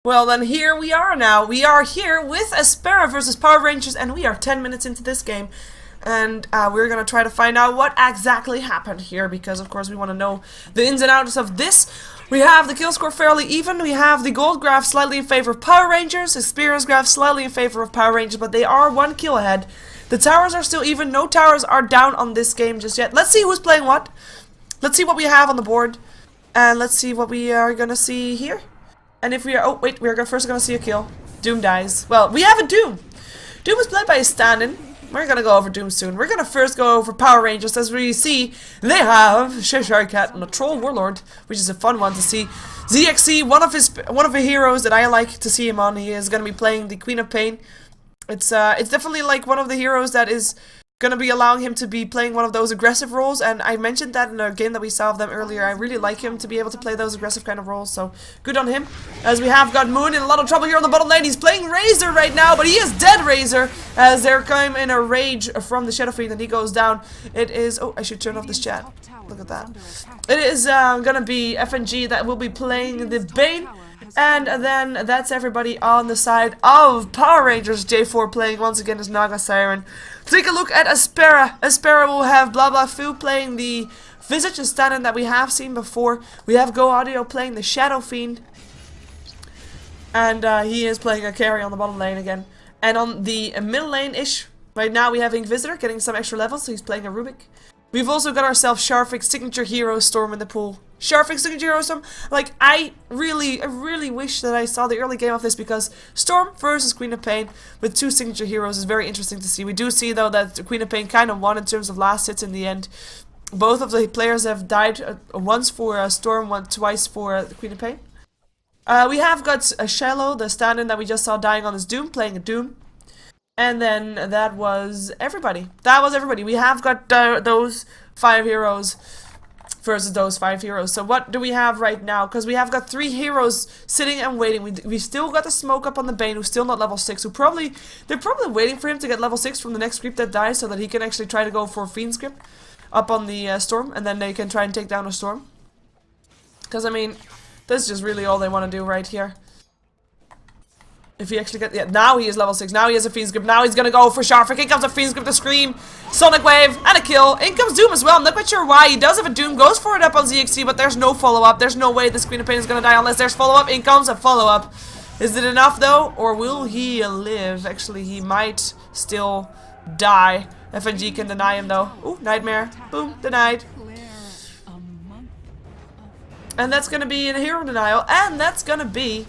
Well, then here we are now. We are here with aSpera versus Power Rangers, and we are 10 minutes into this game. And we're going to try to find out what exactly happened here, because of course we want to know the ins and outs of this. We have the kill score fairly even. We have the gold graph slightly in favor of Power Rangers, aSpera's graph slightly in favor of Power Rangers, but they are 1 kill ahead. The towers are still even. No towers are down on this game just yet. Let's see who's playing what. Let's see what we have on the board. And let's see what we are going to see here. And if we are, oh wait, we're first gonna see a kill. Doom dies. Well, we have a Doom. Doom is played by a stand-in. We're gonna go over Doom soon. We're gonna first go over Power Rangers. As we see, they have Cheshire Cat and a Troll Warlord, which is a fun one to see. ZXC, one of the heroes that I like to see him on. He is gonna be playing the Queen of Pain. It's definitely like one of the heroes that is gonna be allowing him to be playing one of those aggressive roles, and I mentioned that in a game that we saw of them earlier. I really like him to be able to play those aggressive kind of roles, so good on him. As we have got Moon in a lot of trouble here on the bottom lane. He's playing Razor right now, but he is dead, Razor, as they're coming in a rage from the Shadow Fiend and he goes down. It is, oh, I should turn off this chat. Look at that. It is gonna be FNG that will be playing the Bane. And then that's everybody on the side of Power Rangers. J4 playing once again as Naga Siren. Take a look at aSpera. aSpera will have Blah Blah Foo playing the Visage, a stand-in that we have seen before. We have Go Audio playing the Shadow Fiend. And he is playing a carry on the bottom lane again. And on the middle lane-ish, right now we have Inquisitor getting some extra levels, so he's playing a Rubik. We've also got ourselves Sharfik's signature hero Storm in the pool. Sharfik's signature hero Storm, like, I really wish that I saw the early game of this, because Storm versus Queen of Pain with 2 signature heroes is very interesting to see. We do see, though, that the Queen of Pain kind of won in terms of last hits in the end. Both of the players have died, once for Storm, twice for the Queen of Pain. We have got Shallow, the stand-in that we just saw dying on his Doom, playing a Doom. And then that was everybody. That was everybody. We have got those 5 heroes versus those 5 heroes. So what do we have right now? Because we have got 3 heroes sitting and waiting. We still got the smoke up on the Bane, who's still not level 6. They're probably waiting for him to get level 6 from the next script that dies, so that he can actually try to go for a Fiend script up on the Storm, and then they can try and take down a Storm. Because, I mean, that's just really all they want to do right here. If he actually gets, yeah, now he is level 6, now he has a Fiend script, now he's gonna go for Sharfik. In comes a Fiend script to Scream, Sonic Wave, and a kill. In comes Doom as well. I'm not quite sure why. He does have a Doom, goes for it up on ZXC, but there's no follow-up. There's no way this Queen of Pain is gonna die unless there's follow-up. In comes a follow-up. Is it enough though, or will he live? Actually, he might still die. FNG can deny him though. Ooh, Nightmare. Boom, denied. And that's gonna be a hero denial, and that's gonna be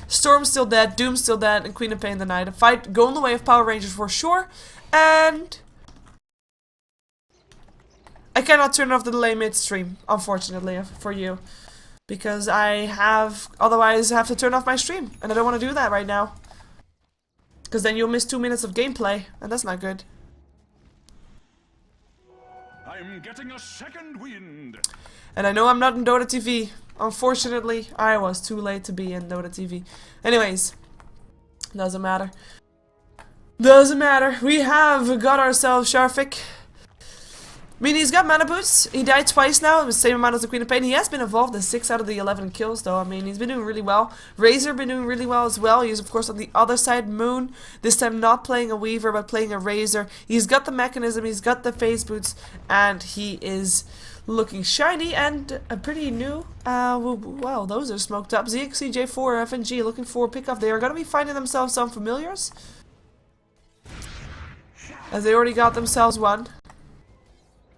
Storm's still dead, Doom's still dead, and Queen of Pain denied. A fight going the way of Power Rangers for sure. And I cannot turn off the delay midstream, unfortunately, for you. Because otherwise have to turn off my stream. And I don't want to do that right now. Because then you'll miss 2 minutes of gameplay, and that's not good. I'm getting a second wind. And I know I'm not in Dota TV. Unfortunately, I was too late to be in Dota TV. Anyways, doesn't matter. Doesn't matter. We have got ourselves Sharfik. I mean, he's got mana boots. He died twice now, the same amount as the Queen of Pain. He has been involved in 6 out of the 11 kills, though. I mean, he's been doing really well. Razor been doing really well as well. He's, of course, on the other side. Moon, this time not playing a Weaver, but playing a Razor. He's got the mechanism, he's got the phase boots, and he is looking shiny and pretty new. Wow, those are smoked up. ZXC, J4, FNG looking for a pickup. They are going to be finding themselves some familiars, as they already got themselves one.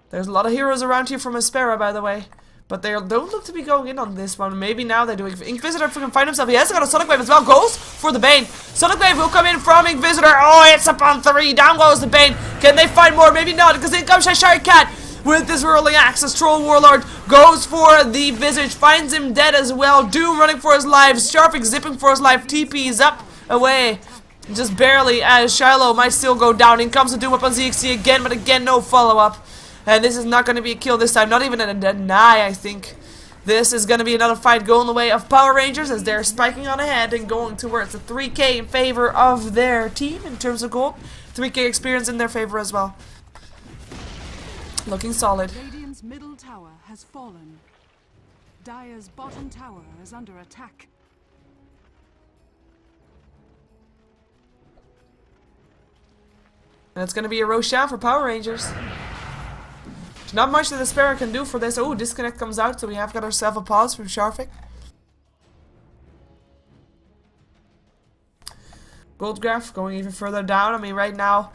There's a lot of heroes around here from aSpera, by the way. But they don't look to be going in on this one. Maybe now they're doing. Inquisitor can find himself. He has got a Sonic Wave as well. Goes for the Bane. Sonic Wave will come in from Inquisitor. Oh, it's up on 3. Down goes the Bane. Can they find more? Maybe not, because in comes Cheshire Cat with this rolling axis. Troll Warlord goes for the Visage. Finds him dead as well. Doom running for his life. Sharfik zipping for his life. TP is up. Away. Just barely, as Shiloh might still go down. In comes the Doom up on ZXC again, but again, no follow-up. And this is not going to be a kill this time, not even a deny, I think. This is going to be another fight going the way of Power Rangers, as they're spiking on ahead and going towards a 3K in favor of their team in terms of gold. 3K experience in their favor as well. Looking solid. Radiant's middle tower has fallen. Dire's bottom tower is under attack. And it's going to be a Roshan for Power Rangers. There's not much that aSpera can do for this. Oh, disconnect comes out, so we have got ourselves a pause from Sharvik. Goldgraph going even further down. I mean, right now,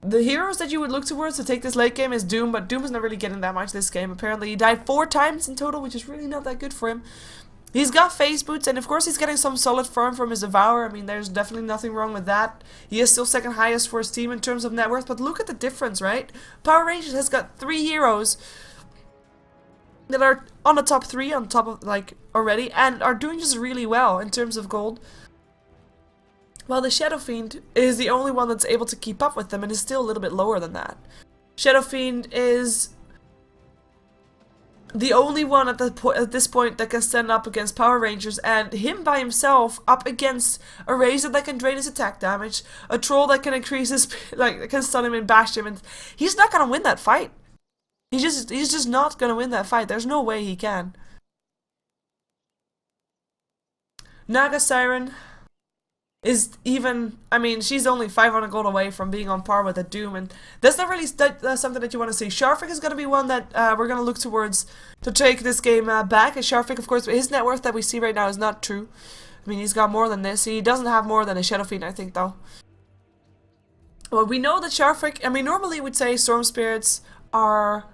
the heroes that you would look towards to take this late game is Doom, but Doom is not really getting that much this game. Apparently, he died 4 times in total, which is really not that good for him. He's got phase boots, and of course he's getting some solid farm from his Devour. I mean, there's definitely nothing wrong with that. He is still second highest for his team in terms of net worth, but look at the difference, right? Power Rangers has got 3 heroes that are on the top 3, on top of, like, already, and are doing just really well in terms of gold. While the Shadow Fiend is the only one that's able to keep up with them and is still a little bit lower than that. Shadow Fiend is the only one at this point that can stand up against Power Rangers, and him by himself up against a Razor that can drain his attack damage, a Troll that can increase his, like, that can stun him and bash him, and he's not gonna win that fight. He's just not gonna win that fight. There's no way he can. Naga Siren is even, I mean, she's only 500 gold away from being on par with a Doom, and that's not really something that you want to see. Sharvik is going to be one that we're going to look towards to take this game back. And Sharvik, of course, his net worth that we see right now is not true. I mean, he's got more than this. He doesn't have more than a Shadow Fiend, I think, though. Well, we know that Sharvik, I mean, normally we'd say Storm Spirits are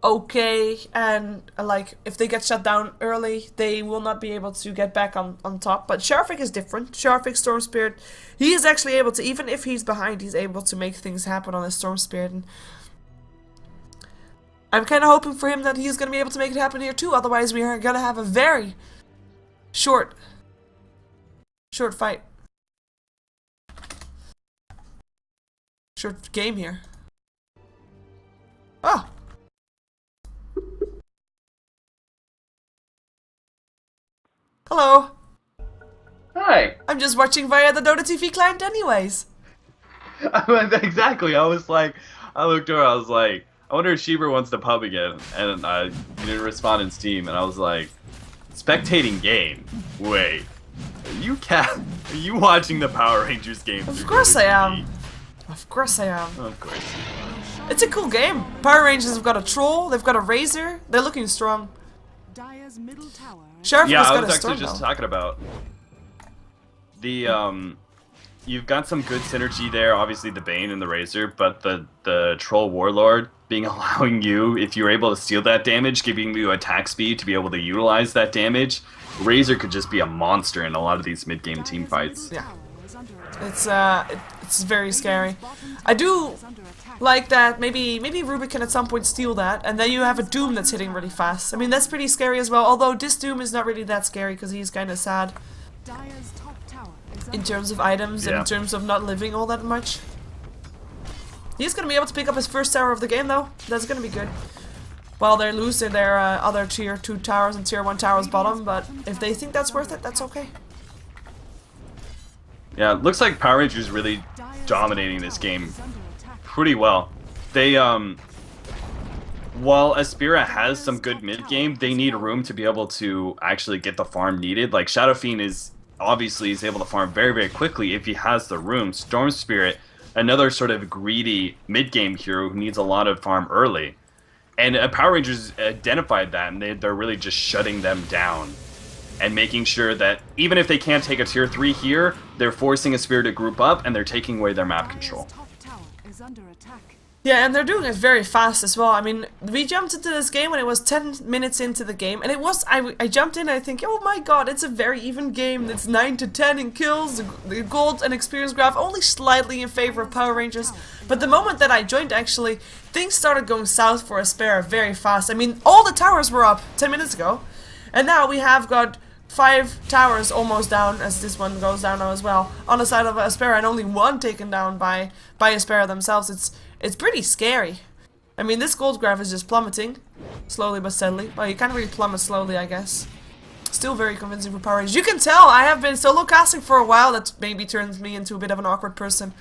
okay, and like if they get shut down early, they will not be able to get back on top. But Sharvik is different. Sharvik, Storm Spirit, he is actually able to, even if he's behind, he's able to make things happen on his Storm Spirit. And I'm kind of hoping for him that he's going to be able to make it happen here too. Otherwise, we are going to have a very short fight, short game here. Oh. Hello. Hi. I'm just watching via the Dota TV client anyways. Exactly. I was like, I looked over, I was like, I wonder if Sheever wants to pub again. And you didn't respond in Steam, and I was like, spectating game? Wait. Are you watching the Power Rangers game? Of course I am. Of course I am. Of course. It's a cool game. Power Rangers have got a Troll, they've got a Razor, they're looking strong. Dire's middle tower. Sharvik Yeah, has I got was a actually storm, just though. talking about the you've got some good synergy there, obviously the Bane and the Razor, but the Troll Warlord allowing you, if you're able to steal that damage, giving you attack speed to be able to utilize that damage. Razor could just be a monster in a lot of these mid-game team fights. Yeah. It's very scary. I do like that maybe Rubik can at some point steal that, and then you have a Doom that's hitting really fast. I mean, that's pretty scary as well, although this Doom is not really that scary because he's kind of sad in terms of items and in terms of not living all that much. He's going to be able to pick up his first tower of the game, though. That's going to be good. Well, they're losing their other tier 2 towers and tier 1 towers bottom, but if they think that's worth it, that's okay. Yeah, it looks like Power Rangers really dominating this game pretty well. They, while aSpera has some good mid-game, they need room to be able to actually get the farm needed. Like, Shadow Fiend is able to farm very, very quickly if he has the room. Storm Spirit, another sort of greedy mid-game hero who needs a lot of farm early. And Power Rangers identified that, and they're really just shutting them down. And making sure that even if they can't take a tier 3 here, they're forcing aSpera to group up and they're taking away their map control. Yeah, and they're doing it very fast as well. I mean, we jumped into this game when it was 10 minutes into the game, and it was, I jumped in and I think, oh my god, it's a very even game. It's 9 to 10 in kills, the gold and experience graph only slightly in favor of Power Rangers. But the moment that I joined, actually, things started going south for aSpera very fast. I mean, all the towers were up 10 minutes ago, and now we have got 5 towers almost down, as this one goes down now as well, on the side of aSpera, and only 1 taken down by aSpera themselves. It's pretty scary. I mean, this gold graph is just plummeting, slowly but steadily. Well, you can't really plummet slowly, I guess. Still very convincing for Power Rangers. You can tell I have been solo casting for a while. That maybe turns me into a bit of an awkward person.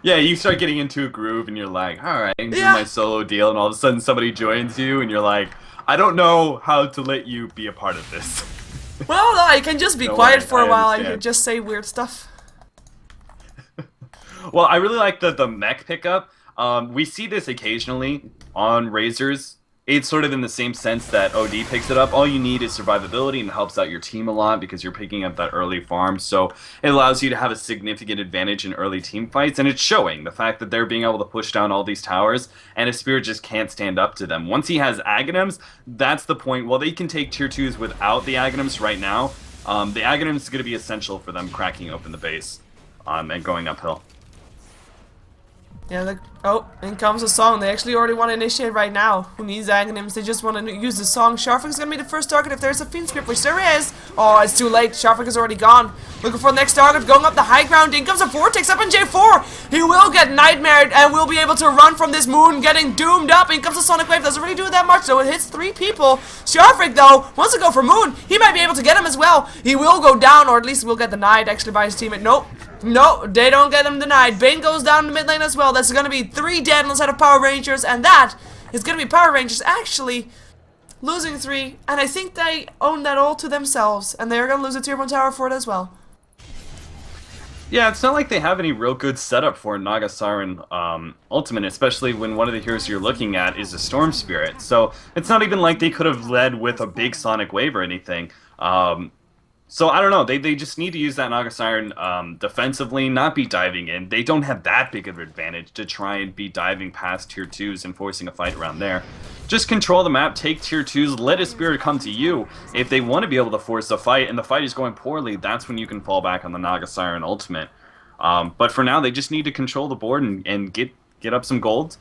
Yeah, you start getting into a groove and you're like, alright, I'm doing Yeah. my solo deal, and all of a sudden somebody joins you and you're like, I don't know how to let you be a part of this. Well, no, I can just be Don't quiet worry, for a I while. I understand. can just say weird stuff. Well, I really like the mech pickup. We see this occasionally on Razors. It's sort of in the same sense that OD picks it up. All you need is survivability, and it helps out your team a lot because you're picking up that early farm. So it allows you to have a significant advantage in early team fights, and it's showing. The fact that they're being able to push down all these towers, and aSpera just can't stand up to them. Once he has Aghanims, that's the point. Well, they can take tier 2s without the Aghanims right now. The Aghanims is going to be essential for them cracking open the base and going uphill. Yeah, oh, in comes the song. They actually already want to initiate right now. Who needs Aghanims? They just want to use the song. Sharfik's going to be the first target if there's a Fiend script, which there is. Oh, it's too late. Sharfik is already gone. Looking for the next target, going up the high ground. In comes a Vortex up in J4. He will get Nightmared and will be able to run from this moon, getting doomed up. In comes the Sonic Wave. Doesn't really do that much, though. It hits 3 people. Sharfik, though, wants to go for moon. He might be able to get him as well. He will go down, or at least will get denied, actually, by his teammate. Nope. No, they don't get him denied. Bane goes down in the mid lane as well. That's going to be 3 dead on the side of Power Rangers, and that is going to be Power Rangers actually losing 3, and I think they own that all to themselves, and they're going to lose a tier 1 tower for it as well. Yeah, it's not like they have any real good setup for Naga Siren Ultimate, especially when one of the heroes you're looking at is a Storm Spirit. So it's not even like they could have led with a big Sonic Wave or anything. So I don't know, they just need to use that Naga Siren defensively, not be diving in. They don't have that big of an advantage to try and be diving past tier 2s and forcing a fight around there. Just control the map, take tier 2s, let aSpera come to you. If they want to be able to force a fight and the fight is going poorly, that's when you can fall back on the Naga Siren Ultimate. But for now, they just need to control the board and get up some gold,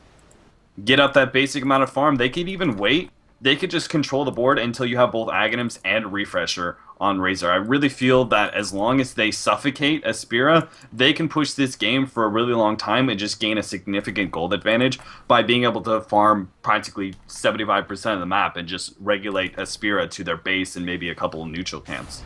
get up that basic amount of farm. They could even wait. They could just control the board until you have both Aghanims and Refresher on Razor. I really feel that as long as they suffocate aSpera, they can push this game for a really long time and just gain a significant gold advantage by being able to farm practically 75% of the map and just regulate aSpera to their base and maybe a couple of neutral camps.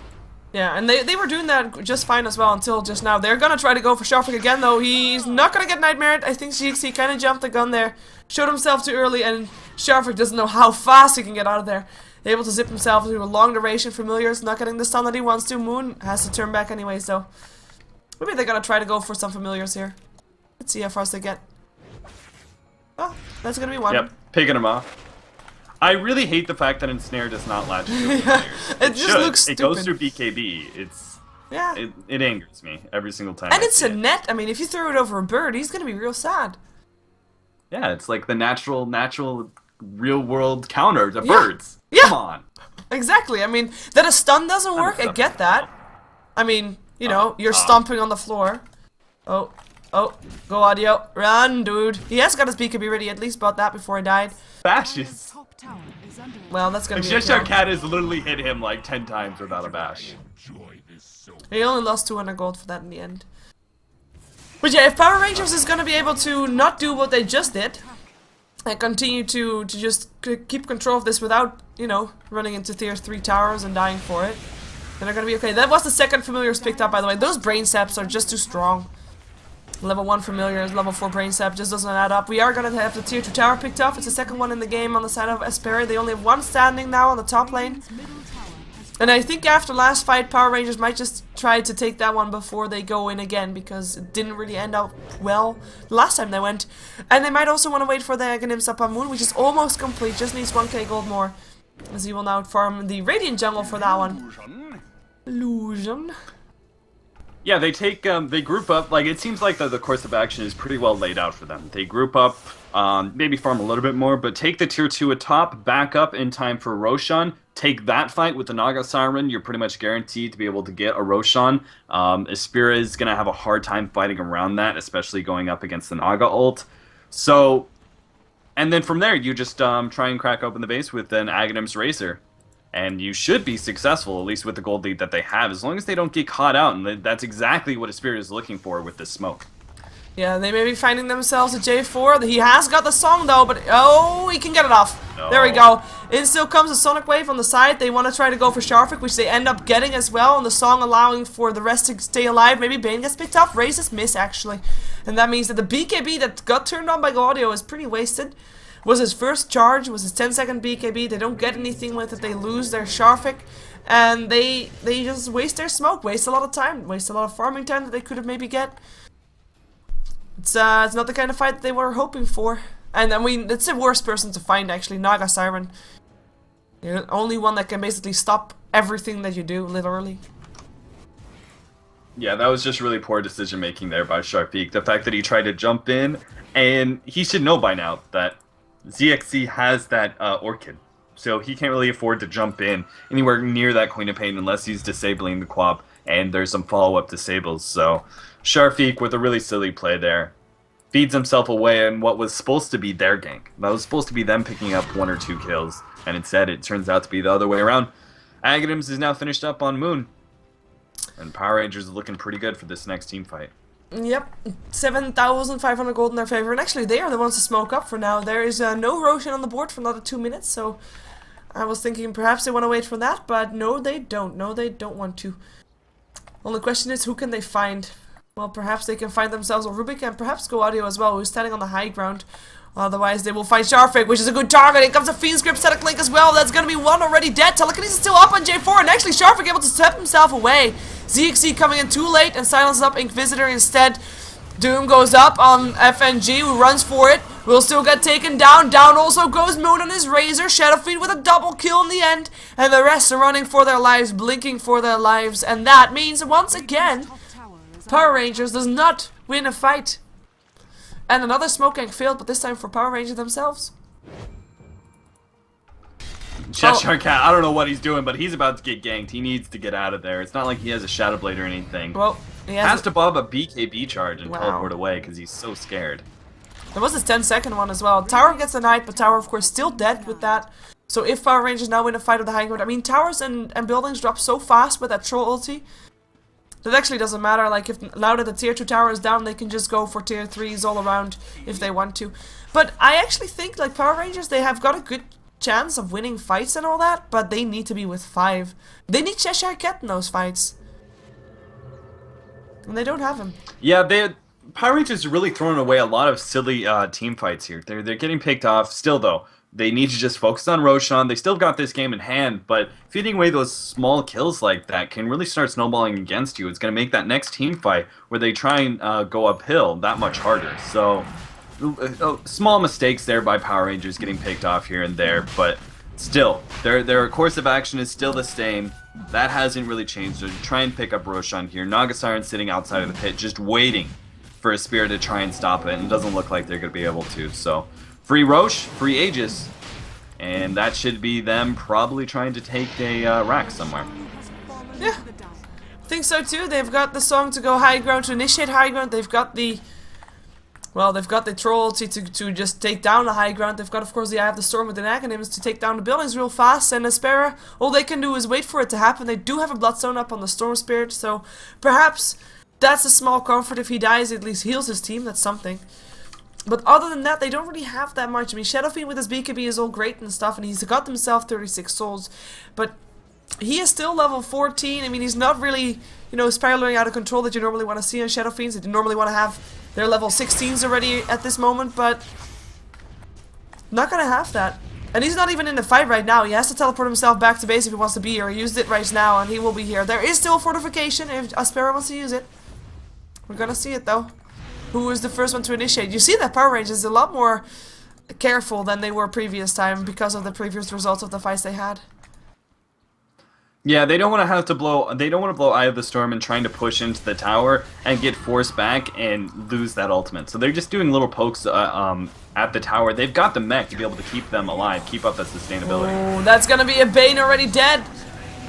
Yeah, and they were doing that just fine as well until just now. They're gonna try to go for Sharfik again, though. He's not gonna get Nightmared. I think he kind of jumped the gun there, showed himself too early, and Sharfik doesn't know how fast he can get out of there. Able to zip himself through a long duration familiars, not getting the stun that he wants to. Moon has to turn back anyways, though. Maybe they're gonna try to go for some familiars here. Let's see how fast they get. Oh, that's gonna be one. Yep, picking him off. I really hate the fact that Ensnare does not latch to familiars. It just looks stupid. It goes through BKB. Yeah. It angers me every single time. And it's a net. I mean, if you throw it over a bird, he's gonna be real sad. Yeah, it's like the natural real world counter to birds. Yeah. Come on. Exactly. I mean, that a stun doesn't work, I get that. I mean, you know, you're stomping on the floor. Oh, go audio. Run, dude. He has got his BKB ready, at least bought that before he died. Bashes. Well, that's gonna be Cheshire Cat has literally hit him like 10 times without a bash. He only lost 200 gold for that in the end. But yeah, if Power Rangers is gonna be able to not do what they just did, and continue to just keep control of this without, you know, running into tier 3 towers and dying for it, then they're gonna be okay. That was the second familiars picked up, by the way. Those brain saps are just too strong. Level 1 familiars, level 4 brain sap just doesn't add up. We are gonna have the tier 2 tower picked up. It's the second one in the game on the side of aSpera. They only have one standing now on the top lane. And I think after last fight, Power Rangers might just try to take that one before they go in again, because it didn't really end up well last time they went. And they might also want to wait for the Aghanims up on Moon, which is almost complete, just needs 1k gold more. As he will now farm the Radiant Jungle for that one. Illusion. Yeah, they group up. Like, it seems like the course of action is pretty well laid out for them. They group up, maybe farm a little bit more, but take the tier 2 atop, back up in time for Roshan. Take that fight with the Naga Siren, you're pretty much guaranteed to be able to get a Roshan. aSpera is going to have a hard time fighting around that, especially going up against the Naga ult. So, and then from there, you just try and crack open the base with an Aghanim's Razor. And you should be successful, at least with the gold lead that they have, as long as they don't get caught out, and that's exactly what aSpera is looking for with this smoke. Yeah, they may be finding themselves a J4. He has got the song though, but oh, he can get it off. No. There we go. In still comes a Sonic Wave on the side. They want to try to go for Sharfik, which they end up getting as well, and the song allowing for the rest to stay alive. Maybe Bane gets picked up. Raises miss, actually. And that means that the BKB that got turned on by Gaudio is pretty wasted. Was his first charge, was his 10-second BKB. They don't get anything with it. They lose their Sharfik. And they just waste their smoke, waste a lot of time, waste a lot of farming time that they could have maybe get. It's not the kind of fight that they were hoping for. And I mean, it's the worst person to find actually, Naga Siren. You're the only one that can basically stop everything that you do, literally. Yeah, that was just really poor decision making there by Sharpeek. The fact that he tried to jump in, and he should know by now that ZXC has that Orchid. So he can't really afford to jump in anywhere near that Queen of Pain unless he's disabling the Quab, and there's some follow-up disables. So Sharpeek with a really silly play there. Feeds himself away in what was supposed to be their gank. That was supposed to be them picking up 1 or 2 kills, and instead it turns out to be the other way around. Aghanim's is now finished up on Moon, and Power Rangers is looking pretty good for this next team fight. Yep, 7,500 gold in their favor, and actually they are the ones to smoke up for now. There is no Roshan on the board for another 2 minutes, so I was thinking perhaps they want to wait for that, but no they don't. No, they don't want to. Only question is, who can they find? Well, perhaps they can find themselves a Rubik and perhaps Go Audio as well, who's standing on the high ground. Otherwise, they will find Sharfig, which is a good target. Here comes a Fiend's Grip static link as well. That's going to be one already dead. Telekinesis is still up on J4, and actually Sharfig able to step himself away. ZXC coming in too late and silences up Inquisitor instead. Doom goes up on FNG, who runs for it. Will still get taken down. Down also goes Moon on his Razor. Shadow Fiend with a double kill in the end. And the rest are running for their lives, blinking for their lives. And that means, once again, Power Rangers does not win a fight. And another smoke gank failed, but this time for Power Rangers themselves. Cheshire Cat, I don't know what he's doing, but he's about to get ganked. He needs to get out of there. It's not like he has a Shadow Blade or anything. Well, he has to bob a BKB charge and Wow. teleport away because he's so scared. There was this 10-second one as well. Tower gets denied, but Tower, of course, still dead with that. So if Power Rangers now win a fight with the high ground, I mean, towers and buildings drop so fast with that troll ulti. That actually doesn't matter. Like, if now that the tier 2 tower is down, they can just go for tier 3s all around if they want to. But I actually think, like, Power Rangers, they have got a good chance of winning fights and all that, but they need to be with 5. They need Cheshire Cat in those fights. And they don't have him. Yeah, Power Rangers are really throwing away a lot of silly team fights here. They're getting picked off. Still, though, they need to just focus on Roshan. They still got this game in hand, but feeding away those small kills like that can really start snowballing against you. It's going to make that next team fight where they try and go uphill that much harder. So, small mistakes there by Power Rangers getting picked off here and there, but still, their course of action is still the same. That hasn't really changed. So try and pick up Roshan here. Naga Siren sitting outside of the pit, just waiting for aSpera to try and stop it, and it doesn't look like they're going to be able to. So, free Roche, free Aegis, and that should be them probably trying to take a rack somewhere. Yeah, I think so too. They've got the song to go high ground, to initiate high ground. They've got the, well, they've got the troll to just take down the high ground. They've got, of course, the Eye of the Storm with the Aghanims to take down the buildings real fast. And aSpera, all they can do is wait for it to happen. They do have a Bloodstone up on the Storm Spirit, so perhaps that's a small comfort. If he dies, it at least heals his team. That's something. But other than that, they don't really have that much. I mean, Shadow Fiend with his BKB is all great and stuff, and he's got himself 36 souls. But he is still level 14. I mean, he's not really, you know, spiraling out of control that you normally want to see on Shadow Fiends. That you normally want to have their level 16s already at this moment, but not gonna have that. And he's not even in the fight right now. He has to teleport himself back to base if he wants to be here. He used it right now, and he will be here. There is still fortification if aSpera wants to use it. We're gonna see it, though. Who is the first one to initiate? You see that Power Rangers is a lot more careful than they were previous time because of the previous results of the fights they had. Yeah, they don't want to have to blow. They don't want to blow Eye of the Storm and trying to push into the tower and get forced back and lose that ultimate. So they're just doing little pokes at the tower. They've got the mech to be able to keep them alive, keep up that sustainability. Oh, that's gonna be a Bane already dead.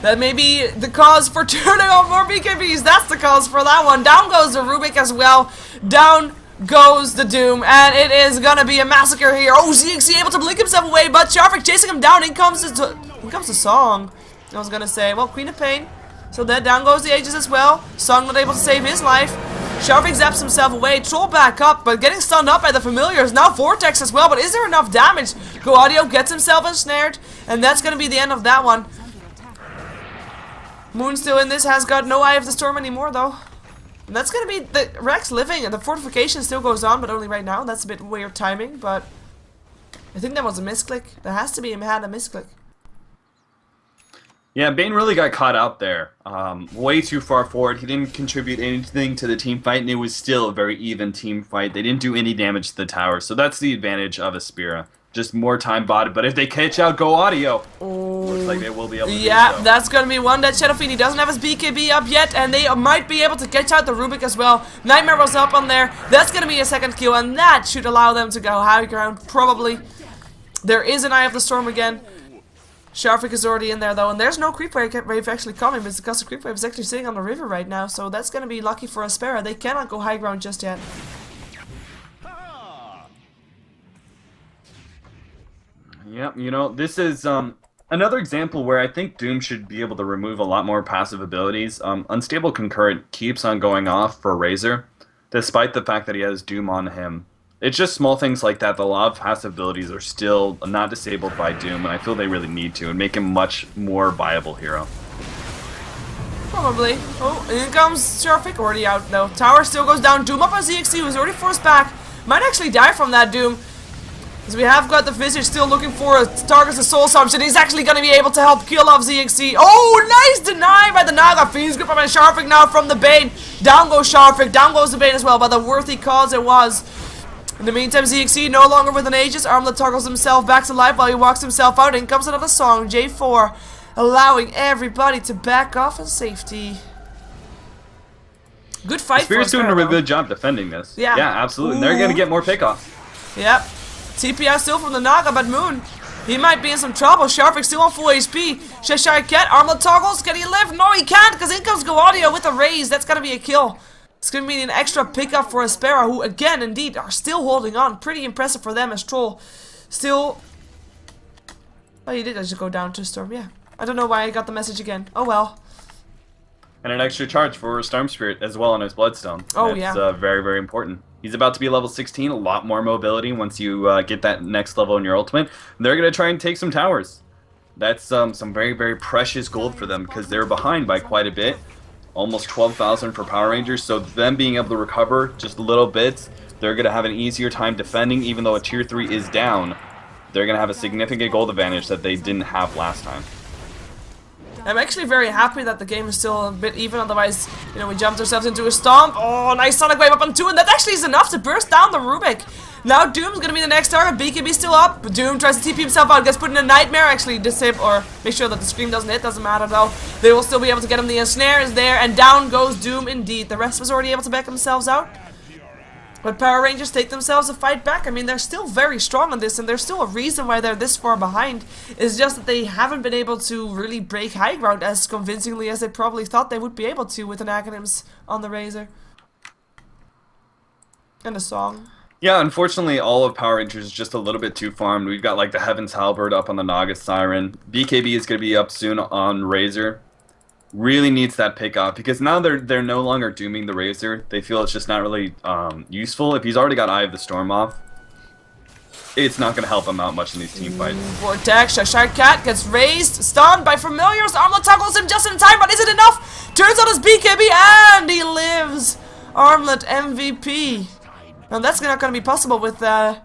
That may be the cause for turning on more BKBs. That's the cause for that one. Down goes the Rubik as well. Down goes the Doom. And it is going to be a massacre here. Oh, ZXC able to blink himself away. But Sharfik chasing him down. In comes the Song. I was going to say, well, Queen of Pain. So then down goes the Aegis as well. Song not able to save his life. Sharfik zaps himself away. Troll back up. But getting stunned up by the Familiars. Now Vortex as well. But is there enough damage? Go Audio gets himself ensnared. And that's going to be the end of that one. Moon still in this, has got no Eye of the Storm anymore though. And that's gonna be the Rex living, and the fortification still goes on, but only right now. That's a bit weird timing, but I think that was a misclick. There has to be a misclick. Yeah, Bane really got caught out there. Way too far forward. He didn't contribute anything to the team fight, and it was still a very even team fight. They didn't do any damage to the tower, so that's the advantage of aSpera. Just more time botted, but if they catch out Go Audio, looks like they will be able to do so. That's gonna be one that Shadowfiend doesn't have his BKB up yet, and they might be able to catch out the Rubik as well. Nightmare was up on there. That's gonna be a second kill, and that should allow them to go high ground, probably. There is an Eye of the Storm again. Sharvik is already in there though, and there's no creep wave actually coming because the creep wave is actually sitting on the river right now, so that's gonna be lucky for aSpera. They cannot go high ground just yet. Yeah, you know, this is another example where I think Doom should be able to remove a lot more passive abilities. Unstable Concurrent keeps on going off for Razor, despite the fact that he has Doom on him. It's just small things like that. A lot of passive abilities are still not disabled by Doom, and I feel they really need to, and make him much more viable hero. Probably. Oh, in comes Sharvik, already out though. Tower still goes down. Doom up on ZXC, who's already forced back. Might actually die from that Doom. Because we have got the Visage still looking for a target as Soul Assumption. He's actually going to be able to help kill off ZXC. Oh, nice deny by the Naga. Fiend's grip by Sharvik now from the Bane. Down goes Sharvik. Down goes the Bane as well, by the worthy cause it was. In the meantime, ZXC no longer with an Aegis. Armlet toggles himself back to life while he walks himself out. In comes another song, J4, allowing everybody to back off in safety. Good fight for Spirit's doing a really though. good job defending this. Yeah. Yeah, absolutely. And they're going to get more pickoffs. Yep. TPS still from the Naga, but Moon, he might be in some trouble. Sharvik still on full HP. Cheshire Cat, Armlet toggles. Can he live? No, he can't, because in comes Go Audio with a raise. That's going to be a kill. It's going to be an extra pickup for aSpera, who, again, indeed, are still holding on. Pretty impressive for them as Troll. Still... Oh, he did just go down to Storm, yeah. I don't know why I got the message again. Oh, well. And an extra charge for Storm Spirit as well on his Bloodstone. Oh, That's, yeah. very, very important. He's about to be level 16, a lot more mobility once you get that next level in your ultimate. They're going to try and take some towers. That's some very, very precious gold for them because they're behind by quite a bit. Almost 12,000 for Power Rangers, so them being able to recover just little bits, they're going to have an easier time defending, even though a tier 3 is down. They're going to have a significant gold advantage that they didn't have last time. I'm actually very happy that the game is still a bit even, otherwise, you know, we jumped ourselves into a stomp. Oh, nice Sonic Wave up on 2, and that actually is enough to burst down the Rubik. Now Doom's gonna be the next target. BKB still up, but Doom tries to TP himself out, gets put in a Nightmare, actually disable, or make sure that the Scream doesn't hit, doesn't matter though. They will still be able to get him, the Ensnare is there, and down goes Doom indeed. The rest was already able to back themselves out. But Power Rangers take themselves a fight back. I mean, they're still very strong on this, and there's still a reason why they're this far behind. It's just that they haven't been able to really break high ground as convincingly as they probably thought they would be able to with an Acronyms on the Razor. And a song. Yeah, unfortunately, all of Power Rangers is just a little bit too farmed. We've got like the Heaven's Halberd up on the Naga Siren. BKB is going to be up soon on Razor. Really needs that pick off because now they're no longer dooming the Razor. They feel it's just not really useful. If he's already got Eye of the Storm off, it's not going to help him out much in these team fights. Vortex, Cheshire Cat gets raised, stunned by Familiars. Armlet tackles him just in time, but is it enough? Turns on his BKB and he lives. Armlet MVP. Now that's not going to be possible with the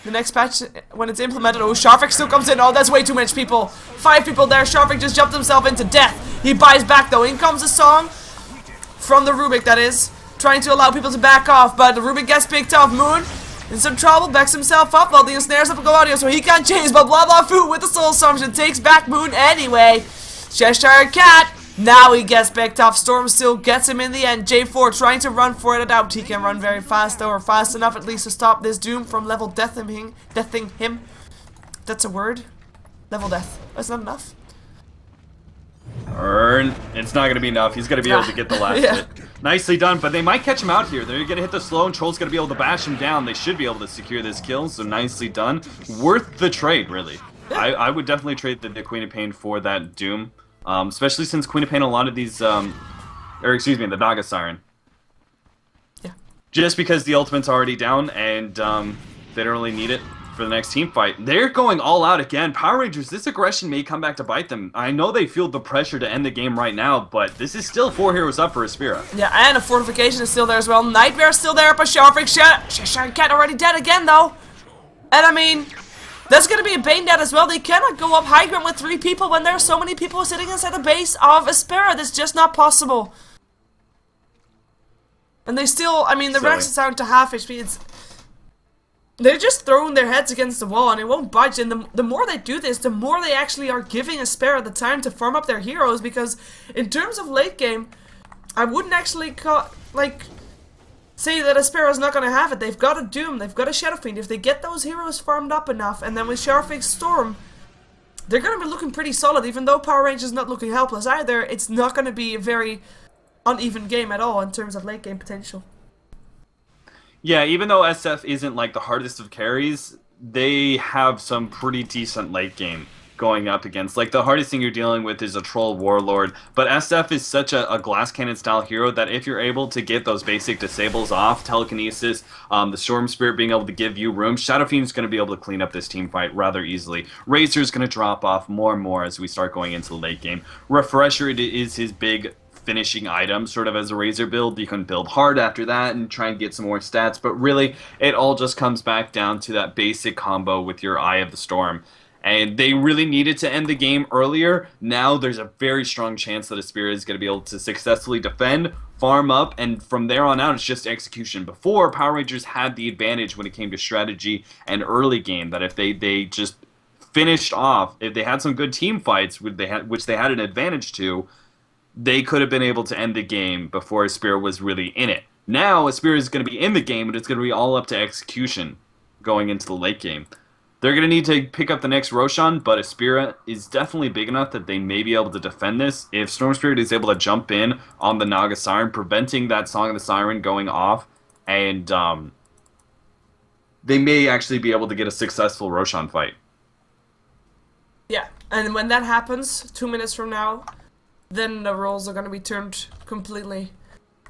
next patch when it's implemented. Oh, Sharvik still comes in. Oh, that's way too much people. 5 people there. Sharvik just jumped himself into death. He buys back though. In comes a song from the Rubik, that is, trying to allow people to back off, but the Rubik gets picked off. Moon in some trouble, backs himself up while the ensnares up and Go Audio, so he can't change, but Blah Blah Foo with the Soul Assumption takes back Moon anyway. Cheshire Cat, now he gets picked off. Storm still gets him in the end. J4 trying to run for it. I doubt he can run very fast though, or fast enough at least to stop this Doom from level deathing him. That's a word. Level death. That's not enough. It's not going to be enough. He's going to be able to get the last hit. Nicely done, but they might catch him out here. They're going to hit the slow, and Troll's going to be able to bash him down. They should be able to secure this kill, so nicely done. Worth the trade, really. I would definitely trade the Queen of Pain for that Doom, especially since Queen of Pain, a lot of these, or excuse me, the Naga Siren. Yeah. Just because the ultimate's already down, and they don't really need it for the next team fight. They're going all out again. Power Rangers, this aggression may come back to bite them. I know they feel the pressure to end the game right now, but this is still 4 heroes up for aSpera. Yeah, and a fortification is still there as well. Nightmare's still there, but Sharvik, Cheshire Cat already dead again though. And I mean, That's gonna be a Bane dead as well. They cannot go up high ground with 3 people when there are so many people sitting inside the base of aSpera. That's just not possible. And they still, I mean, the Rex is down to half HP. They're just throwing their heads against the wall and it won't budge. And the more they do this, the more they actually are giving aSpera the time to farm up their heroes. Because in terms of late game, I wouldn't actually say that aSpera is not going to have it. They've got a Doom, they've got a Shadow Fiend. If they get those heroes farmed up enough, and then with Sharfix Storm, they're going to be looking pretty solid. Even though Power Rangers is not looking helpless either, it's not going to be a very uneven game at all in terms of late game potential. Yeah, even though SF isn't like the hardest of carries, they have some pretty decent late game going up against. Like, the hardest thing you're dealing with is a Troll Warlord, but SF is such a glass cannon style hero that if you're able to get those basic disables off, telekinesis, the Storm Spirit being able to give you room, Shadow Fiend's going to be able to clean up this team fight rather easily. Razor's going to drop off more and more as we start going into the late game. Refresher is his big finishing item, sort of as a Razor build. You can build hard after that and try and get some more stats, but really, it all just comes back down to that basic combo with your Eye of the Storm. And they really needed to end the game earlier. Now there's a very strong chance that aSpera is going to be able to successfully defend, farm up, and from there on out it's just execution. Before, Power Rangers had the advantage when it came to strategy and early game, that if they just finished off, if they had some good team fights, which they had an advantage to, they could have been able to end the game before aSpera was really in it. Now aSpera is going to be in the game, but it's going to be all up to execution going into the late game. They're going to need to pick up the next Roshan, but aSpera is definitely big enough that they may be able to defend this. If Storm Spirit is able to jump in on the Naga Siren, preventing that Song of the Siren going off, and they may actually be able to get a successful Roshan fight. Yeah, and when that happens, 2 minutes from now, then the roles are going to be turned completely.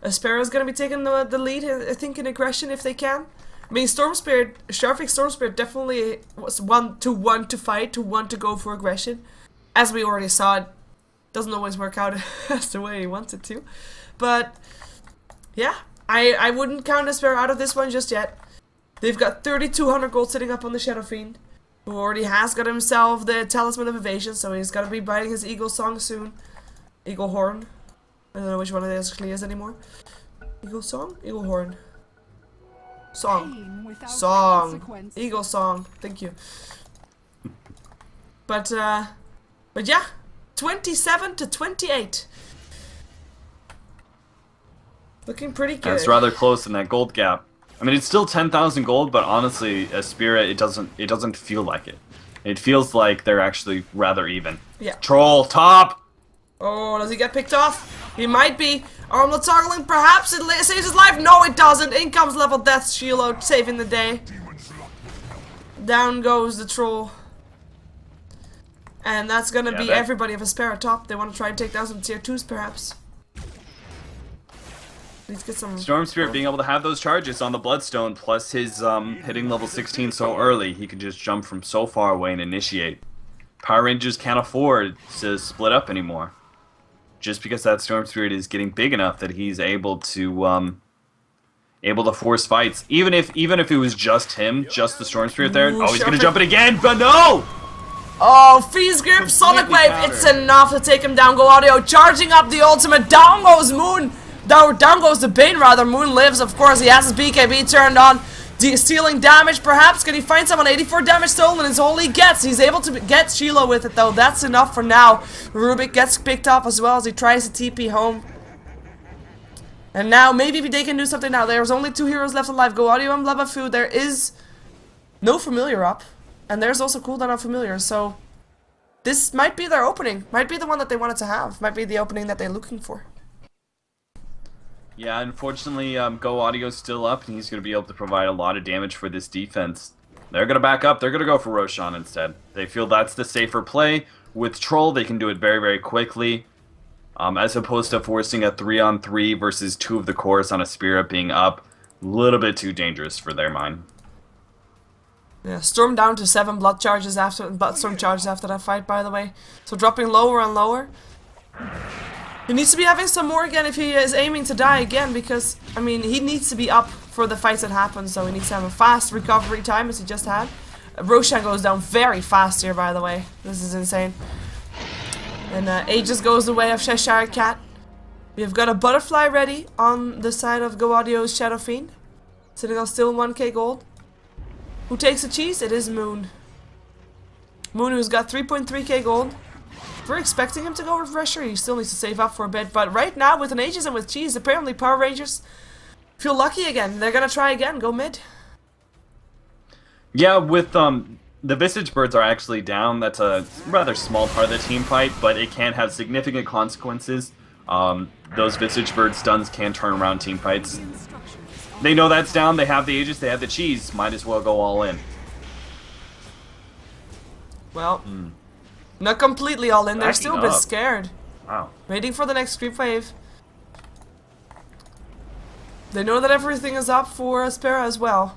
aSpera is going to be taking the lead, I think, in aggression if they can. I mean, Storm Spirit, Sharfix Storm Spirit definitely was one to want to fight, to want to go for aggression. As we already saw, it doesn't always work out as the way he wants it to. But, yeah, I wouldn't count aSpera out of this one just yet. They've got 3,200 gold sitting up on the Shadow Fiend, who already has got himself the Talisman of Evasion, so he's got to be biting his Eagle Song soon. Eagle Horn. I don't know which one it actually is anymore. Eagle Song? Eagle Horn. Song. Song. Eagle Song. Thank you. But yeah. 27 to 28. Looking pretty good. That's rather close in that gold gap. I mean, it's still 10,000 gold, but honestly, aSpera, it doesn't feel like it. It feels like they're actually rather even. Yeah. Troll, top! Oh, does he get picked off? He might be. Armlet toggling, perhaps it saves his life. No, it doesn't. In comes level death Shiloh, saving the day. Down goes the troll. And that's gonna be everybody of aSpera top. They want to try and take down some tier 2s, perhaps. Let's get some... Storm Spirit being able to have those charges on the Bloodstone, plus his hitting level 16 so early, he can just jump from so far away and initiate. Power Rangers can't afford to split up anymore, just because that Storm Spirit is getting big enough that he's able to force fights. Even if it was just him, just the Storm Spirit there. Ooh, oh, he's gonna jump it again, but no! Oh, Freeze Grip, Sonic Wave, it's enough to take him down. Go Audio, charging up the ultimate. Down goes Moon. Down goes the Bane, rather. Moon lives, of course. He has his BKB turned on. Stealing damage, perhaps. Can he find someone? 84 damage stolen is all he gets. He's able to get Sheila with it, though. That's enough for now. Rubik gets picked off as well as he tries to TP home. And now, maybe they can do something now. There's only 2 heroes left alive. Go Audio and Blabafu. There is no Familiar up. And there's also cooldown on Familiar, so this might be their opening. Might be the one that they wanted to have. Might be the opening that they're looking for. Yeah, unfortunately, Go Audio's still up, and he's going to be able to provide a lot of damage for this defense. They're going to back up. They're going to go for Roshan instead. They feel that's the safer play. With Troll, they can do it very, very quickly, as opposed to forcing a 3-on-3 versus 2 of the cores on aSpera being up. A little bit too dangerous for their mind. Yeah, Storm down to 7 blood charges after that fight, by the way. So dropping lower and lower. He needs to be having some more again if he is aiming to die again, because, I mean, he needs to be up for the fights that happen, so he needs to have a fast recovery time as he just had. Roshan goes down very fast here, by the way. This is insane. And Aegis goes the way of Cheshire Cat. We've got a butterfly ready on the side of Go Audio's Shadow Fiend. Sitting on still 1k gold. Who takes the cheese? It is Moon. Moon, who's got 3.3k gold. We're expecting him to go Refresher. He still needs to save up for a bit. But right now, with an Aegis and with cheese, apparently Power Rangers feel lucky again. They're gonna try again. Go mid. Yeah, with the Visage Birds are actually down. That's a rather small part of the team fight, but it can have significant consequences. Those Visage Bird stuns can turn around team fights. They know that's down. They have the Aegis. They have the cheese. Might as well go all in. Well, not completely all in. They're Backing still a bit up. scared. Wow. Waiting for the next creep wave. They know that everything is up for aSpera as well.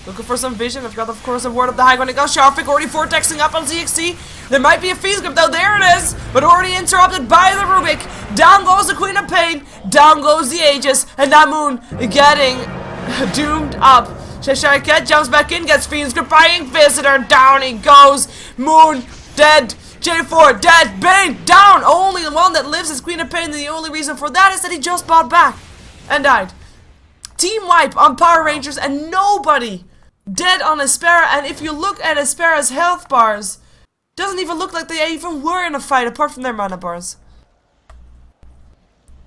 Looking for some vision. I've got, of course, a word of the high ground. It got Sharpik already vortexing up on ZXC. There might be a Feast Grip though. There it is. But already interrupted by the Rubik. Down goes the Queen of Pain. Down goes the Aegis. And that Moon getting doomed up. Cheshire Cat jumps back in. Gets Fiend's Grip by Inquisitor. Down he goes. Moon dead. J4 dead. Bane down. Only the one that lives is Queen of Pain. And the only reason for that is that he just bought back. And died. Team wipe on Power Rangers and nobody dead on aSpera. And if you look at aSpera's health bars, doesn't even look like they even were in a fight apart from their mana bars.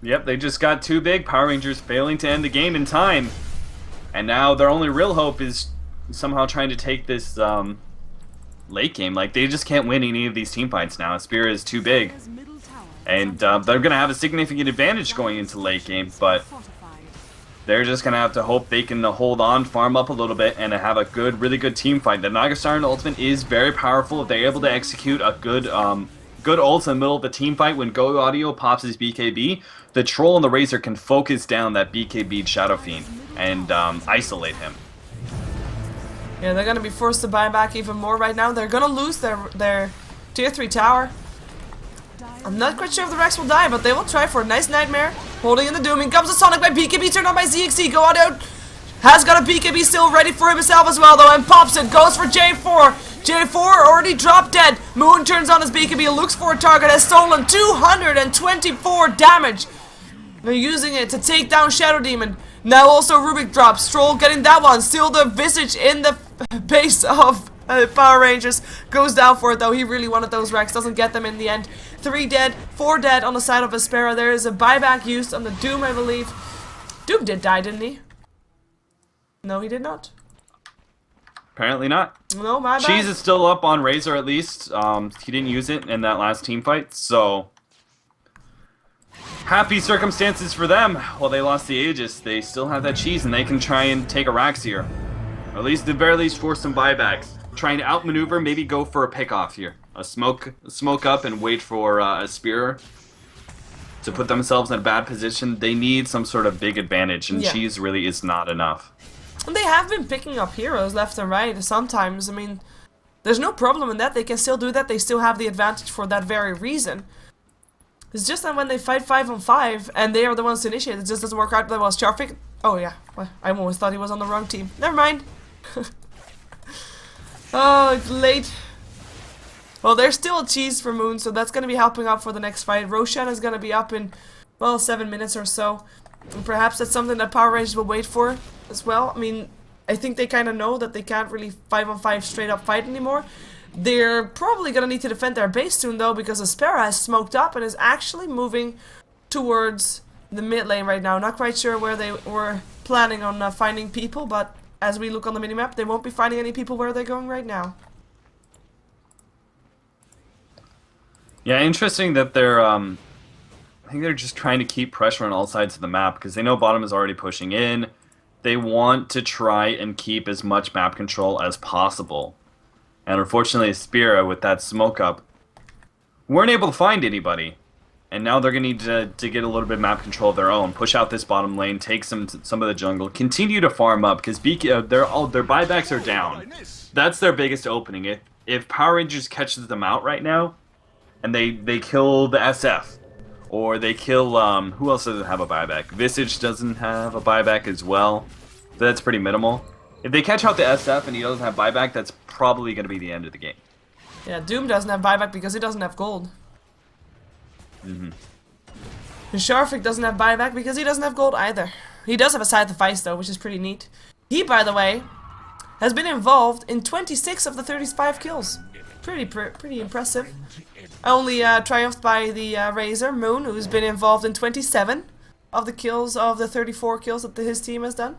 Yep, they just got too big. Power Rangers failing to end the game in time. And now their only real hope is somehow trying to take this late game. Like, they just can't win any of these team fights now. aSpera is too big. And they're going to have a significant advantage going into late game, but they're just going to have to hope they can hold on, farm up a little bit, and have a good, really good team fight. The Naga Siren ultimate is very powerful if they're able to execute a good good ult in the middle of the team fight. When Go Audio pops his BKB, the Troll and the Razor can focus down that BKB Shadow Fiend and isolate him. Yeah, they're gonna be forced to buy back even more right now. They're gonna lose their tier 3 tower. I'm not quite sure if the Rex will die, but they will try for a nice Nightmare. Holding in the Doom. In comes the Sonic by BKB, turned on by ZXC. Go Audio has got a BKB still ready for himself as well, though, and pops it. Goes for J4. J4 already dropped dead. Moon turns on his BKB, looks for a target, has stolen 224 damage. They're using it to take down Shadow Demon. Now also Rubik drops. Stroll getting that one. Still the Visage in the base of Power Rangers. Goes down for it though. He really wanted those Rex. Doesn't get them in the end. 3 dead, 4 dead on the side of aSpera. There is a buyback used on the Doom, I believe. Doom did die, didn't he? No, he did not. Apparently not. No, my bad. Cheese is still up on Razor at least. He didn't use it in that last team fight, so happy circumstances for them. Well, they lost the Aegis. They still have that cheese, and they can try and take a Rax here. Or at least, at the very least, force some buybacks. Trying to outmaneuver, maybe go for a pick-off here. A smoke up and wait for aSpera to put themselves in a bad position. They need some sort of big advantage, and cheese really is not enough. And they have been picking up heroes left and right sometimes. I mean, there's no problem in that. They can still do that. They still have the advantage for that very reason. It's just that when they fight 5 on 5 and they are the ones to initiate, it just doesn't work out that well. Sharpik. Oh yeah, well, I always thought he was on the wrong team. Never mind. Oh, it's late. Well, there's still a cheese for Moon, so that's going to be helping out for the next fight. Roshan is going to be up in, well, 7 minutes or so. And perhaps that's something that Power Rangers will wait for as well. I mean, I think they kind of know that they can't really 5 on 5 straight up fight anymore. They're probably going to need to defend their base soon, though, because aSpera has smoked up and is actually moving towards the mid lane right now. Not quite sure where they were planning on finding people, but as we look on the minimap, they won't be finding any people where they're going right now. Yeah, interesting that they're, I think they're just trying to keep pressure on all sides of the map, because they know bottom is already pushing in. They want to try and keep as much map control as possible. And unfortunately, aSpera, with that smoke up, weren't able to find anybody. And now they're going to need to get a little bit of map control of their own. Push out this bottom lane, take some of the jungle, continue to farm up, because their buybacks are down. That's their biggest opening. If Power Rangers catches them out right now, and they kill the SF, or they kill, who else doesn't have a buyback? Visage doesn't have a buyback as well. that's pretty minimal. If they catch out the SF and he doesn't have buyback, that's probably going to be the end of the game. Yeah, Doom doesn't have buyback because he doesn't have gold. And Sharfik doesn't have buyback because he doesn't have gold either. He does have a side of Vice though, which is pretty neat. He, by the way, has been involved in 26 of the 35 kills. Pretty impressive. Only triumphed by the Razor Moon, who's been involved in 27 of the kills of the 34 kills that his team has done.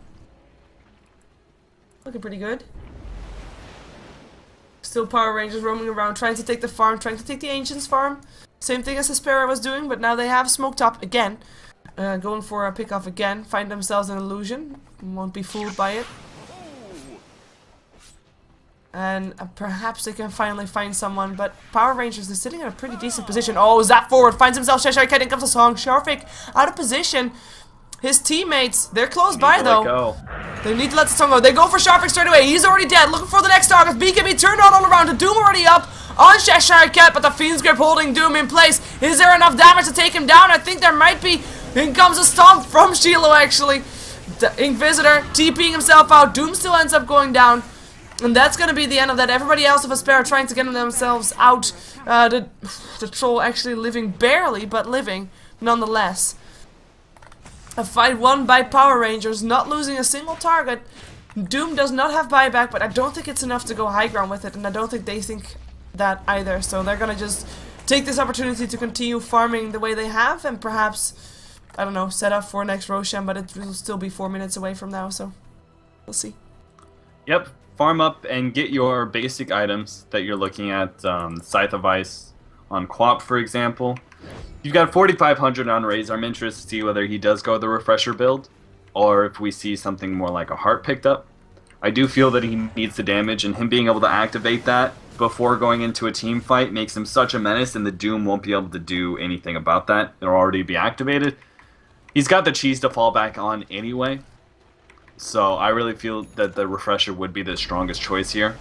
Looking pretty good. Still Power Rangers roaming around, trying to take the farm, trying to take the Ancients farm. Same thing as aSpera was doing, but now they have smoked up again. Going for a pick-off again, find themselves an illusion. Won't be fooled by it. And perhaps they can finally find someone, but Power Rangers is sitting in a pretty decent position. Oh, Zap forward, finds himself Cheshire Cat, in comes the song. Sharfik out of position. His teammates, they're close by though. They need to let the song go. They go for Sharfik straight away. He's already dead. Looking for the next target. BKB turned on all around. The Doom already up on Cheshire Cat, but the Fiend's Grip holding Doom in place. Is there enough damage to take him down? I think there might be. In comes a stomp from Shiloh actually. The Inquisitor TPing himself out. Doom still ends up going down. And that's going to be the end of that. Everybody else of aSpera trying to get themselves out. The troll actually living barely, but living nonetheless. A fight won by Power Rangers, not losing a single target. Doom does not have buyback, but I don't think it's enough to go high ground with it, and I don't think they think that either. So they're going to just take this opportunity to continue farming the way they have, and perhaps, I don't know, set up for next Roshan, but it will still be 4 minutes away from now, so we'll see. Yep. Farm up and get your basic items that you're looking at. Scythe of Ice on Quap, for example. You've got 4,500 on Razor. I'm interested to see whether he does go the refresher build, or if we see something more like a heart picked up. I do feel that he needs the damage, and him being able to activate that before going into a team fight makes him such a menace, and the Doom won't be able to do anything about that. It'll already be activated. He's got the cheese to fall back on anyway. So I really feel that the refresher would be the strongest choice here.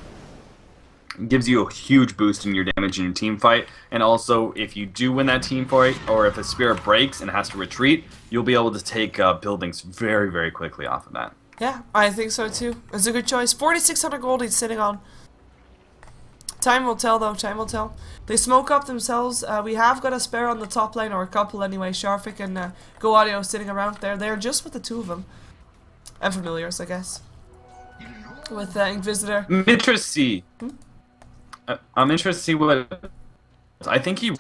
It gives you a huge boost in your damage in your team fight, and also if you do win that team fight, or if a spirit breaks and has to retreat, you'll be able to take buildings very, very quickly off of that. Yeah, I think so too. It's a good choice. 4,600 gold he's sitting on. Time will tell though, time will tell. They smoke up themselves. We have got aSpera on the top lane, or a couple anyway. Sharfik and Go Audio sitting around there. They're just with the two of them. And Familiars, I guess. With Inquisitor. I'm interested to see. I'm interested to see what. I think he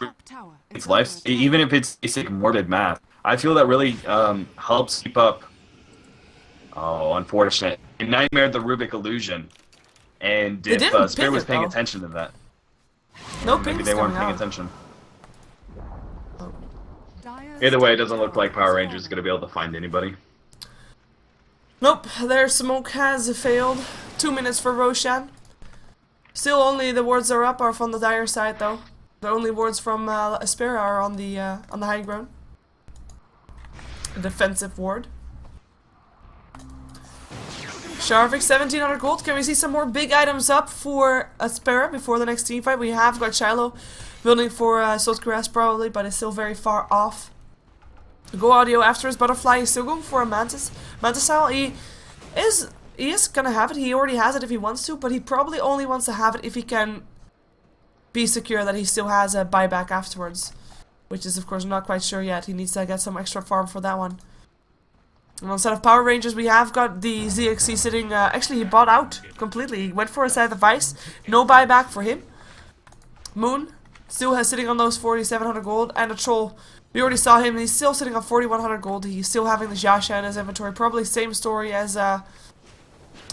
it's life, even if it's basic morbid math. I feel that really helps keep up. Oh, unfortunate. Nightmare the Rubik illusion. And if Spirit was paying attention to that. No, maybe they weren't paying attention. Oh. Either way, it doesn't look like Power Rangers is going to be able to find anybody. Nope, their smoke has failed. 2 minutes for Roshan. Still only the wards are up are from the dire side though. The only wards from aSpera are on the high ground. A defensive ward. Sharvik 1700 gold. Can we see some more big items up for aSpera before the next team fight? We have got Shiloh building for Sotkuras probably, but it's still very far off. Go Audio after his butterfly. He's still going for a Mantis. Mantisile, he is gonna have it. He already has it if he wants to, but he probably only wants to have it if he can be secure that he still has a buyback afterwards. Which is of course not quite sure yet. He needs to get some extra farm for that one. And instead of Power Rangers, we have got the ZXC sitting, actually he bought out completely. He went for a Scythe of Ice. No buyback for him. Moon still has sitting on those 4,700 gold, and a Troll. We already saw him, and he's still sitting on 4,100 gold. He's still having the Jasha in his inventory. Probably same story as,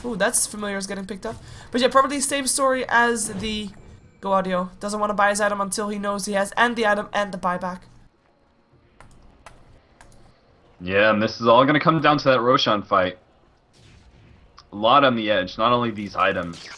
ooh, that's familiar as getting picked up. But yeah, probably same story as the Go Audio. Doesn't want to buy his item until he knows he has and the item and the buyback. Yeah, and this is all going to come down to that Roshan fight. A lot on the edge, not only these items.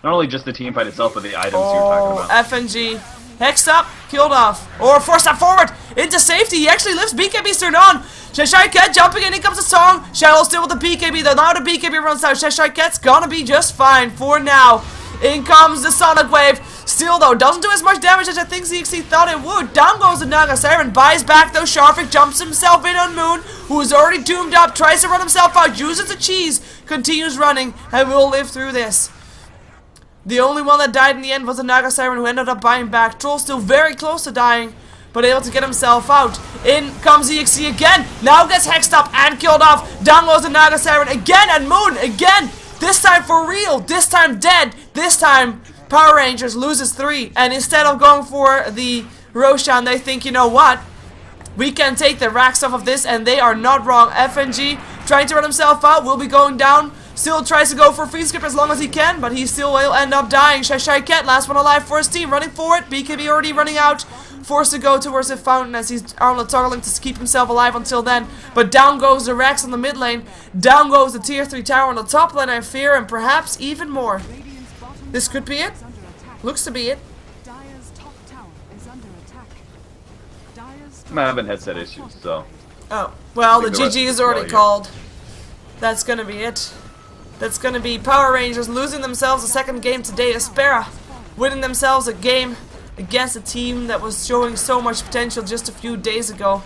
Not only just the team fight itself, but the items you're talking about. FNG. Hex up, killed off. Or force step forward into safety. He actually lifts BKB turned on. Cheshire Cat jumping in comes the song. Shadow still with the BKB. Though now the BKB runs out. Cheshire Cat's gonna be just fine for now. In comes the Sonic Wave. Still though, doesn't do as much damage as I think ZXC thought it would. Down goes the Naga Siren, buys back though. Sharfik jumps himself in on Moon, who is already doomed up, tries to run himself out, uses the cheese, continues running, and will live through this. The only one that died in the end was the Naga Siren, who ended up buying back. Troll still very close to dying, but able to get himself out. In comes EXE again, now gets hexed up and killed off. Down goes the Naga Siren again, and Moon again. This time for real, this time dead, this time Power Rangers loses 3, and instead of going for the Roshan, they think, you know what? We can take the racks off of this, and they are not wrong. FNG trying to run himself out, will be going down. Still tries to go for free skip as long as he can, but he still will end up dying. Shai Ket, last one alive for his team, running for it. BKB already running out, forced to go towards the fountain as he's toggling to keep himself alive until then. But down goes the Rex on the mid lane. Down goes the tier 3 tower on the top lane, I fear, and perhaps even more. This could be it. Looks to be it. Dire's top tower is under attack. Dire's I'm having headset issues, so. Oh, well, the I think the rest GG of is the already value. called. That's gonna be it. That's gonna be Power Rangers losing themselves a second game today. aSpera winning themselves a game against a team that was showing so much potential just a few days ago.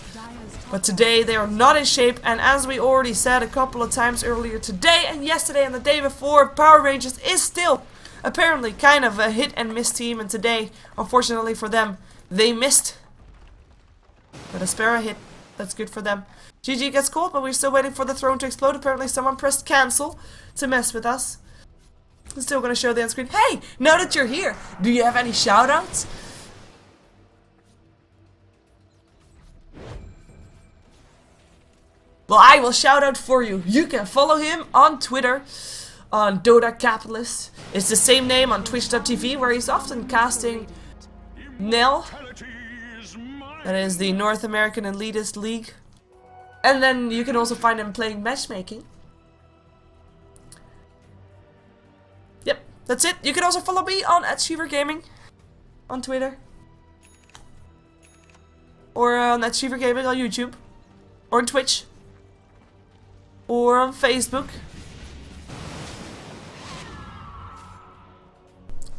But today they are not in shape, and as we already said a couple of times earlier today and yesterday and the day before, Power Rangers is still apparently kind of a hit and miss team, and today, unfortunately for them, they missed. But aSpera hit. That's good for them. GG gets called, but we're still waiting for the throne to explode. Apparently someone pressed cancel to mess with us. I'm still gonna show the end screen. Hey, now that you're here, do you have any shoutouts? Well, I will shout out for you. You can follow him on Twitter, on Dota Capitalist. It's the same name on Twitch.tv, where he's often casting Nell. That is the North American Elitist League. And then you can also find him playing matchmaking. Yep, that's it. You can also follow me on @ShiverGaming on Twitter. Or on @ShiverGaming on YouTube. Or on Twitch. Or on Facebook.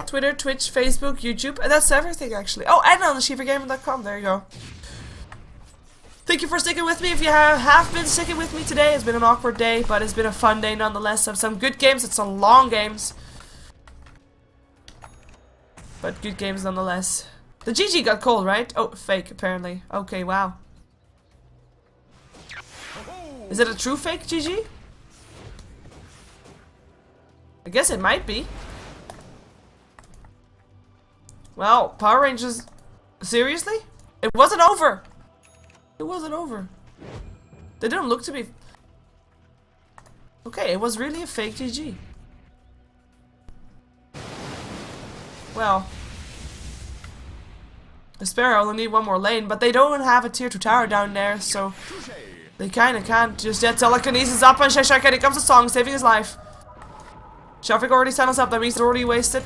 Twitter, Twitch, Facebook, YouTube, and that's everything actually. Oh, and on ShiverGaming.com, there you go. Thank you for sticking with me. If you have been sticking with me today, it's been an awkward day, but it's been a fun day nonetheless. Of some good games, it's some long games. But good games nonetheless. The GG got cold, right? Oh, fake apparently. Okay, wow. Is it a true fake GG? I guess it might be. Well, Power Rangers... Seriously? It wasn't over! It wasn't over. They didn't look to be... Okay, it was really a fake GG. Well... aSpera only need one more lane, but they don't have a tier 2 tower down there, so... They kinda can't just yet. Telekinesis up on Sheshak, and here comes the song, saving his life. Sharfik already sent us up, that means they're already wasted.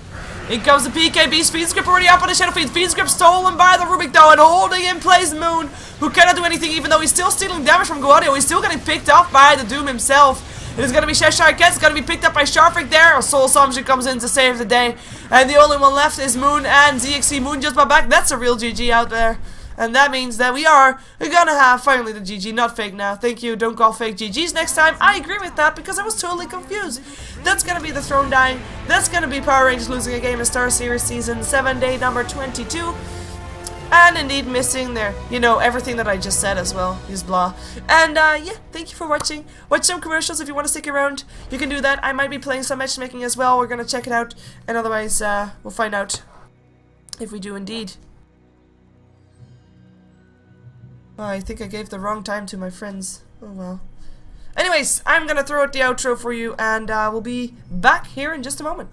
In comes the PKB, Speed Script already up on the Shadow Fiend. Speed Script stolen by the Rubik though, and holding in place Moon, who cannot do anything even though he's still stealing damage from Guadio. He's still getting picked off by the Doom himself. It is going to be Cheshire Cat, it's going to be picked up by Sharfik there. Soul Assumption comes in to save the day. And the only one left is Moon and ZXC. Moon just bought back. That's a real GG out there. And that means that we're gonna have finally the GG, not fake now. Thank you, don't call fake GGs next time. I agree with that because I was totally confused. That's gonna be the throne dying. That's gonna be Power Rangers losing a game in StarSeries Season 7, day number 22. And indeed missing their, you know, everything that I just said as well. Is blah. And yeah, thank you for watching. Watch some commercials if you want to stick around. You can do that. I might be playing some matchmaking as well. We're gonna check it out. And otherwise, we'll find out if we do indeed. Oh, I think I gave the wrong time to my friends. Oh well. Anyways, I'm gonna throw out the outro for you, and we'll be back here in just a moment.